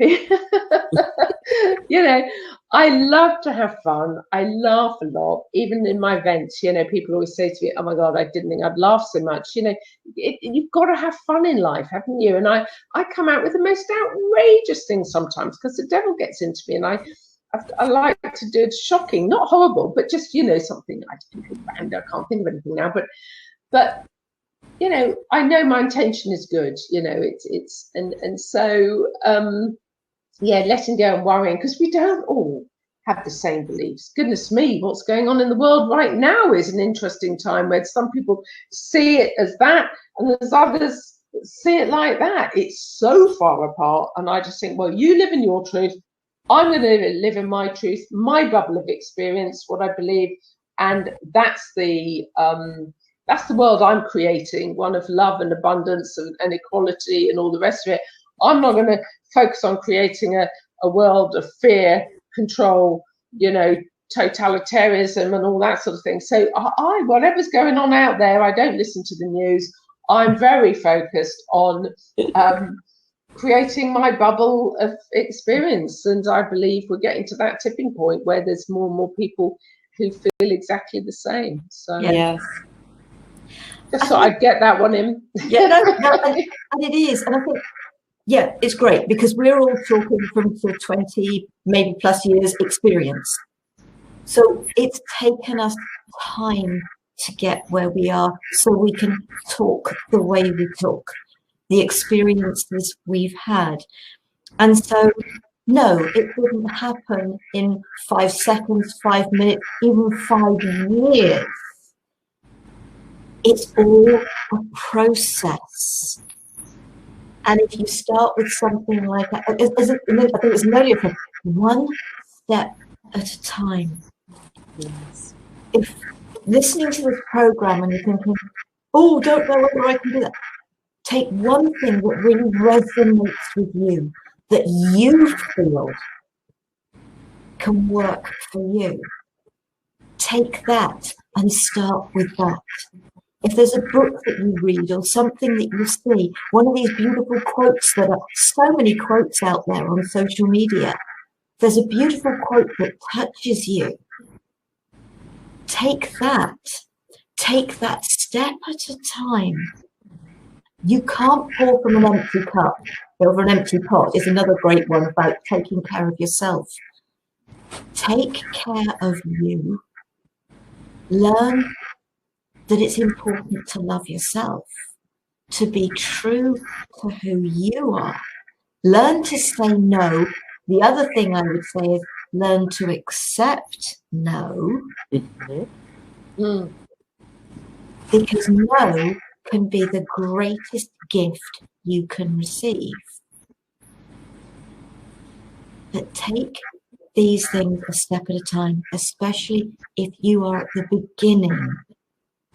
I love to have fun. I laugh a lot, even in my events. People always say to me, oh my God, I didn't think I'd laugh so much. You've got to have fun in life, haven't you? And I come out with the most outrageous things sometimes, because the devil gets into me, and I like to do it shocking, not horrible, but just something I think of random. I can't think of anything now, but you know, I know my intention is good, you know, and so, yeah, letting go and worrying, because we don't all have the same beliefs. Goodness me, what's going on in the world right now is an interesting time where some people see it as that, and there's others that see it like that. It's so far apart, and I just think, well, you live in your truth, I'm going to live in my truth, my bubble of experience, what I believe, and that's the world I'm creating, one of love and abundance and equality and all the rest of it. I'm not going to focus on creating a world of fear, control, you know, totalitarianism and all that sort of thing. So I whatever's going on out there, I don't listen to the news. I'm very focused on creating my bubble of experience, and I believe we're getting to that tipping point where there's more and more people who feel exactly the same. So Yes. just thought I'd get that one in. Yeah, no, and it is, and I think, yeah, it's great because we're all talking from sort of 20, maybe plus years experience. So it's taken us time to get where we are so we can talk the way we talk, the experiences we've had. And so, no, it didn't happen in 5 seconds, 5 minutes, even 5 years. It's all a process. And if you start with something like that, I think it was Enolia said, one step at a time. Yes. If listening to this program and you're thinking, oh, don't know whether I can do that, take one thing that really resonates with you, that you feel can work for you. Take that and start with that. If there's a book that you read or something that you see, one of these beautiful quotes that are so many quotes out there on social media, there's a beautiful quote that touches you. Take that step at a time. You can't pour from an empty cup over an empty pot is another great one about taking care of yourself. Take care of you. Learn that it's important to love yourself, to be true to who you are. Learn to say no. The other thing I would say is learn to accept no. Because no can be the greatest gift you can receive. But take these things a step at a time, especially if you are at the beginning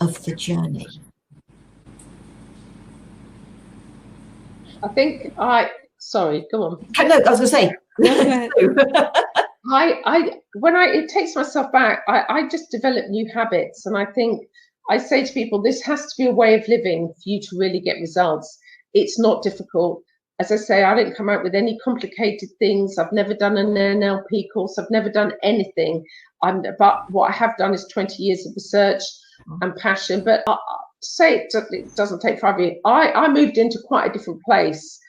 of the journey. I think sorry, go on. No, I was going to say. It takes myself back, I just develop new habits, and I think I say to people, this has to be a way of living for you to really get results. It's not difficult. As I say, I didn't come out with any complicated things. I've never done an NLP course. I've never done anything. But what I have done is 20 years of research and passion. But say it doesn't take 5 years. I moved into quite a different place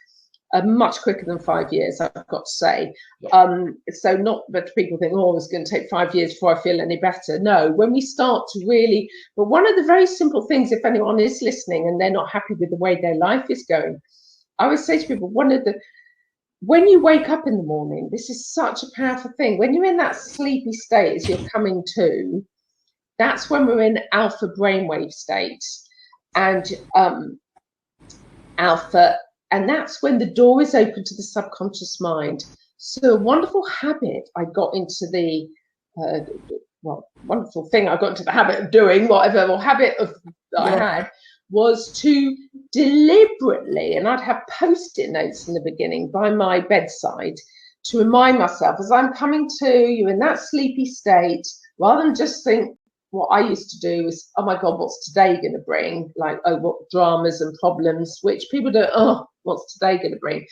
much quicker than 5 years, I've got to say. So not that people think, oh, it's going to take 5 years before I feel any better. No, when we start to really, but one of the very simple things, if anyone is listening and they're not happy with the way their life is going, I always say to people, when you wake up in the morning, this is such a powerful thing. When you're in that sleepy state as you're coming to, that's when we're in alpha brainwave state. And and that's when the door is open to the subconscious mind. So a wonderful habit I got into the, wonderful thing I got into the habit of doing, whatever, or habit of that I had, was to deliberately, and I'd have post-it notes in the beginning by my bedside to remind myself, as I'm coming to, you're in that sleepy state, rather than just think, what I used to do is, oh my God, what's today going to bring? Like, oh, what dramas and problems, which people do, oh, what's today going to bring?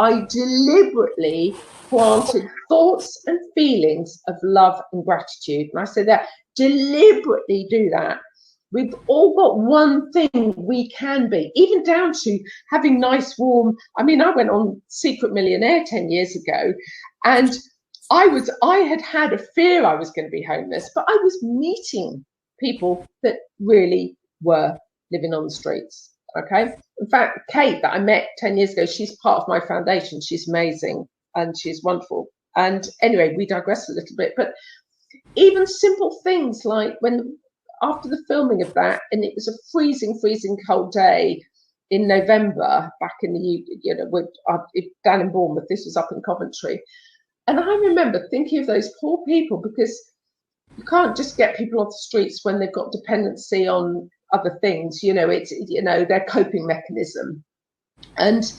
I deliberately planted thoughts and feelings of love and gratitude. And I say that, deliberately do that. We've all got one thing we can be, even down to having nice, warm, I mean, I went on Secret Millionaire 10 years ago, and I had a fear I was going to be homeless, but I was meeting people that really were living on the streets. Okay. In fact, Kate that I met 10 years ago, she's part of my foundation. She's amazing and she's wonderful. And anyway, we digress a little bit, but even simple things like when after the filming of that, and it was a freezing cold day in November back in the down in Bournemouth. This was up in Coventry, and I remember thinking of those poor people, because you can't just get people off the streets when they've got dependency on other things. It's their coping mechanism, and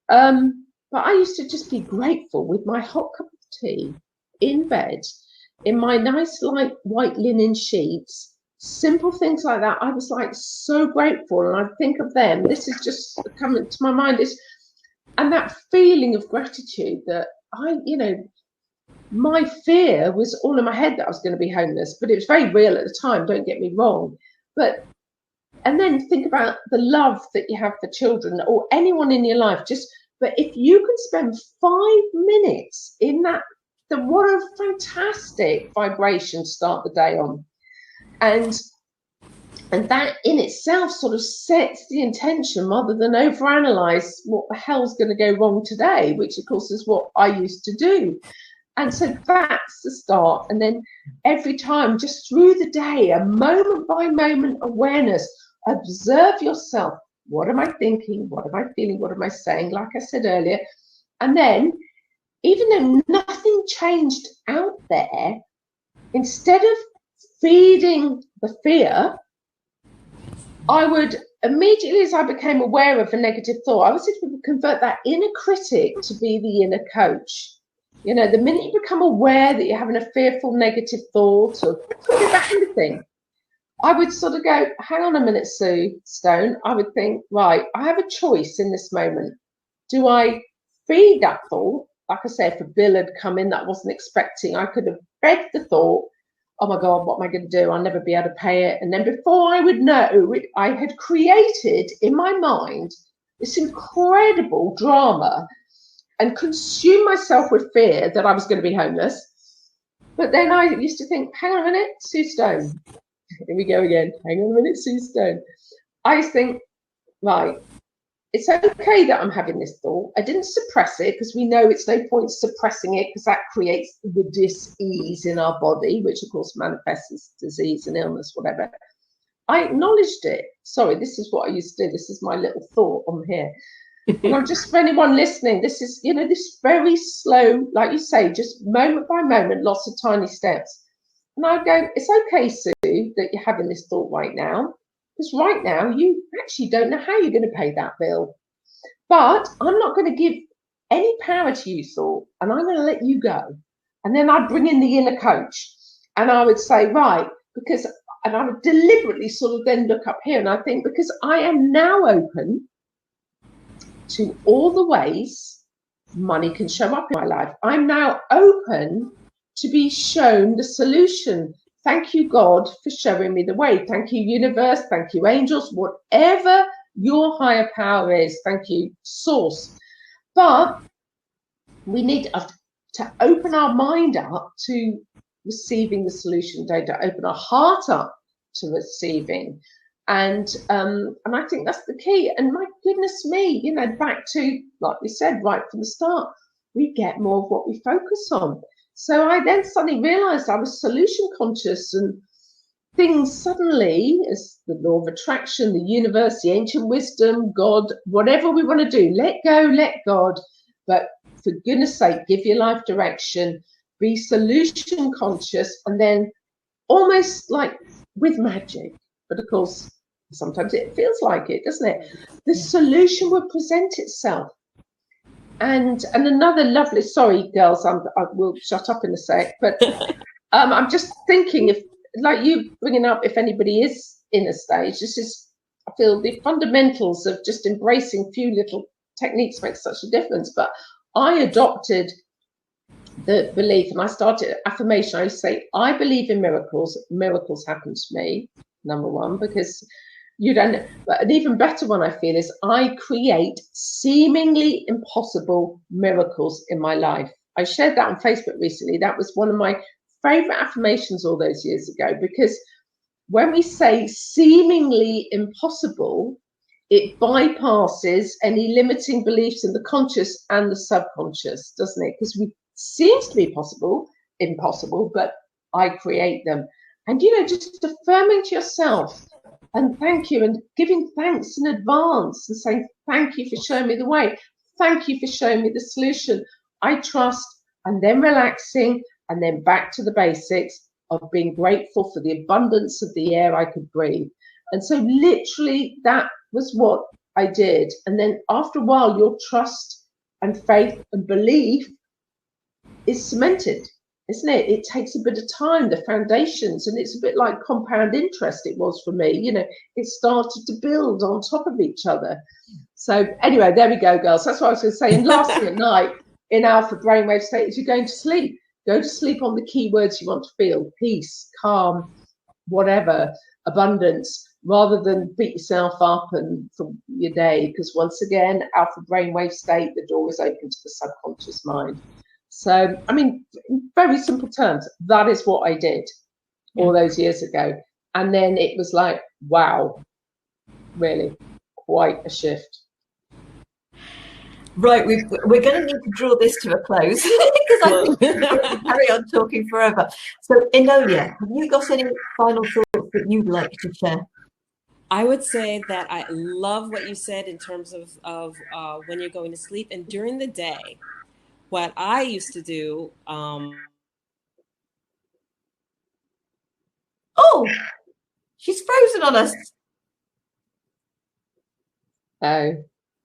but I used to just be grateful with my hot cup of tea in bed, in my nice light white linen sheets. Simple things like that. I was like so grateful, and I think of them. This is just coming to my mind, and that feeling of gratitude that my fear was all in my head that I was going to be homeless, but it was very real at the time. Don't get me wrong, and then think about the love that you have for children or anyone in your life. But if you can spend 5 minutes in that, then what a fantastic vibration to start the day on. And that in itself sort of sets the intention, rather than overanalyze what the hell's going to go wrong today, which of course is what I used to do. And so that's the start. And then every time, just through the day, a moment by moment awareness, observe yourself. What am I thinking? What am I feeling? What am I saying? Like I said earlier. And then, even though nothing changed out there, instead of feeding the fear, I would immediately, as I became aware of a negative thought, I would say to convert that inner critic to be the inner coach. The minute you become aware that you're having a fearful negative thought, or could be about anything, I would sort of go, hang on a minute, Sue Stone. I would think, right, I have a choice in this moment. Do I feed that thought? Like I said, if a bill had come in that I wasn't expecting, I could have fed the thought, oh my God, what am I going to do? I'll never be able to pay it. And then before I would know, I had created in my mind this incredible drama and consumed myself with fear that I was going to be homeless. But then I used to think, hang on a minute, Sue Stone. Here we go again. Hang on a minute, Sue Stone. I used to think, right, it's okay that I'm having this thought. I didn't suppress it, because we know it's no point suppressing it, because that creates the dis-ease in our body, which of course manifests as disease and illness, whatever. I acknowledged it. Sorry, this is what I used to do. This is my little thought on here. And I'm just, for anyone listening, this is, this very slow, like you say, just moment by moment, lots of tiny steps. And I go, it's okay, Sue, that you're having this thought right now. Because right now, you actually don't know how you're going to pay that bill. But I'm not going to give any power to you, thought, and I'm going to let you go. And then I'd bring in the inner coach, and I would say, right, and I would deliberately sort of then look up here, and I think, because I am now open to all the ways money can show up in my life. I'm now open to be shown the solution. Thank you, God, for showing me the way. Thank you, universe. Thank you, angels. Whatever your higher power is. Thank you, source. But we need to open our mind up to receiving the solution, to open our heart up to receiving. And I think that's the key. And my goodness me, back to, like we said, right from the start, we get more of what we focus on. So I then suddenly realized I was solution conscious, and things suddenly, as the law of attraction, the universe, the ancient wisdom, God, whatever we want to do, let go, let God. But for goodness sake, give your life direction, be solution conscious, and then almost like with magic. But of course, sometimes it feels like it, doesn't it? The solution will present itself. And another lovely, sorry, girls, I will shut up in a sec, but I'm just thinking, if, like you bringing up, if anybody is in a stage, this is, I feel the fundamentals of just embracing a few little techniques makes such a difference. But I adopted the belief, and I started affirmation. I used to say, I believe in miracles. Miracles happen to me, number one, because you don't. But an even better one I feel is I create seemingly impossible miracles in my life. I shared that on Facebook recently. That was one of my favorite affirmations all those years ago, because when we say seemingly impossible, it bypasses any limiting beliefs in the conscious and the subconscious, doesn't it? Because we seems to be impossible, but I create them. And, just affirming to yourself and thank you and giving thanks in advance and saying, thank you for showing me the way. Thank you for showing me the solution. I trust, and then relaxing, and then back to the basics of being grateful for the abundance of the air I could breathe. And so literally that was what I did. And then after a while, your trust and faith and belief is cemented, isn't it? It takes a bit of time, the foundations, and it's a bit like compound interest it was for me. It started to build on top of each other. So anyway, there we go, girls. That's what I was going to say. And last thing at night in alpha brainwave state is you're going to sleep. Go to sleep on the key words you want to feel: peace, calm, whatever, abundance, rather than beat yourself up and for your day. Because once again, alpha brainwave state, the door is open to the subconscious mind. So, I mean, in very simple terms, that is what I did all those years ago. And then it was like, wow, really quite a shift. Right, we're going to need to draw this to a close because I think we're going to carry on talking forever. So, Enolia, have you got any final thoughts that you'd like to share? I would say that I love what you said in terms of when you're going to sleep and during the day. What I used to do. Oh, she's frozen on us.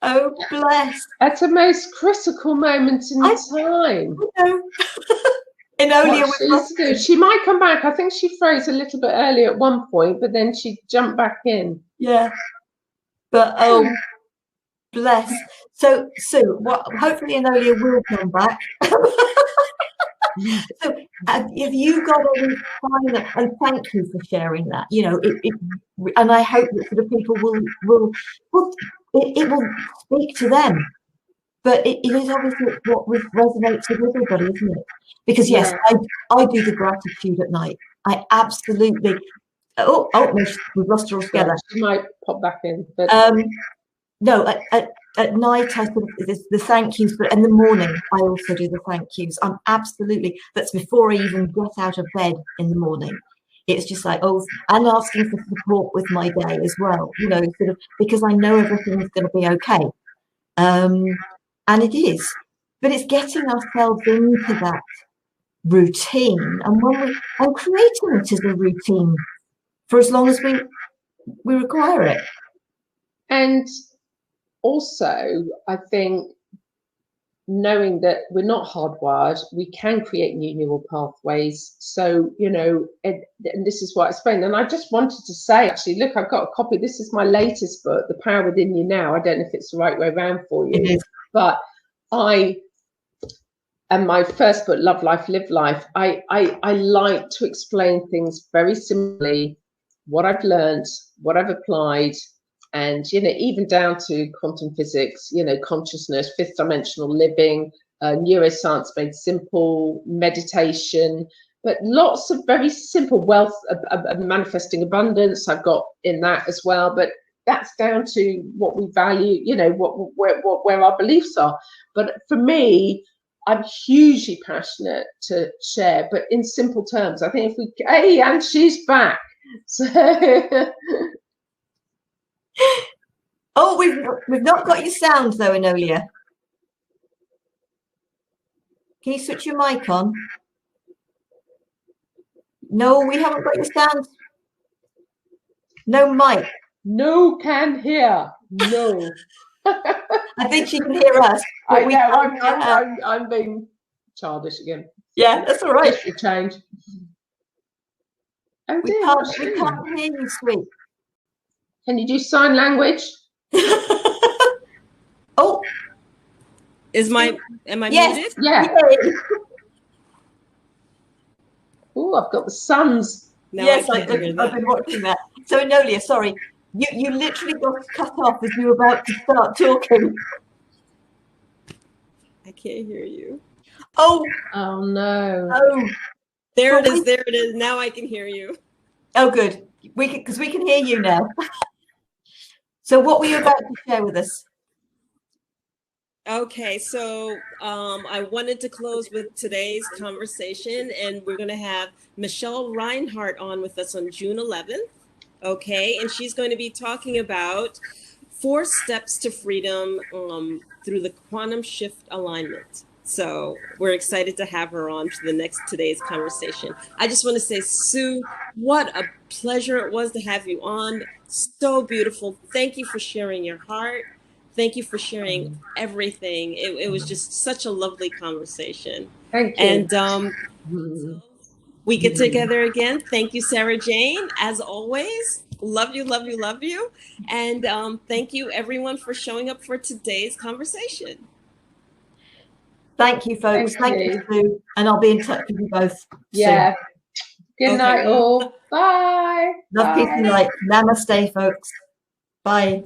Oh, bless. At a most critical moment in time. I know. Enolia, she might come back. I think she froze a little bit early at one point, but then she jumped back in. Yeah. But oh, bless. So hopefully Enolia will come back. So if you got any final, and thank you for sharing that. And I hope that sort of people will it will speak to them. But it is obviously what resonates with everybody, isn't it? Because yes, I do the gratitude at night. I absolutely. Oh, no, we've lost her altogether. She might pop back in, but no. At night, I sort of the thank yous, but in the morning, I also do the thank yous. I'm absolutely. That's before I even get out of bed in the morning. It's just like, and asking for support with my day as well. Sort of because I know everything is going to be okay. And it is, but it's getting ourselves into that routine, and creating it as a routine for as long as we require it. And also, I think knowing that we're not hardwired, we can create new neural pathways. So, and this is what I explained. And I just wanted to say, actually, look, I've got a copy. This is my latest book, The Power Within You Now. I don't know if it's the right way around for you. It is. But and my first book, Love Life, Live Life, I like to explain things very simply, what I've learned, what I've applied, and, even down to quantum physics, consciousness, fifth dimensional living, neuroscience made simple, meditation, but lots of very simple wealth of manifesting abundance I've got in that as well. But that's down to what we value, where our beliefs are. But for me, I'm hugely passionate to share, but in simple terms. I think and she's back. So oh, we've not got your sound though, Enolia. Can you switch your mic on? No, we haven't got your sound. No mic. No can hear. No. I think she can hear us. I know. I'm being childish again. Yeah, that's all right. Just change. Oh dear, we can't hear you, sweet. Can you do sign language? Oh, am I muted? Yeah. Oh, I've got the suns. Yes, I've been watching that. So Enolia, sorry, you literally got cut off as you were about to start talking. I can't hear you. Oh no. Oh, there it is. Now I can hear you. Oh, good. Because we can hear you now. So what were you about to share with us? Okay, so I wanted to close with today's conversation, and we're going to have Michelle Reinhardt on with us on June 11th. Okay, and she's going to be talking about 4 steps to freedom through the quantum shift alignment. So we're excited to have her on for today's conversation. I just want to say, Sue, what a pleasure it was to have you on. So beautiful. Thank you for sharing your heart. Thank you for sharing everything. It was just such a lovely conversation. Thank you. And so we get together again. Thank you, Sarah Jane, as always. Love you, love you, love you. And thank you, everyone, for showing up for today's conversation. Thank you, folks. Thank you, Sue. And I'll be in touch with you both Yeah. soon. Good night, all. Bye. Love, peace, and light. Namaste, folks. Bye.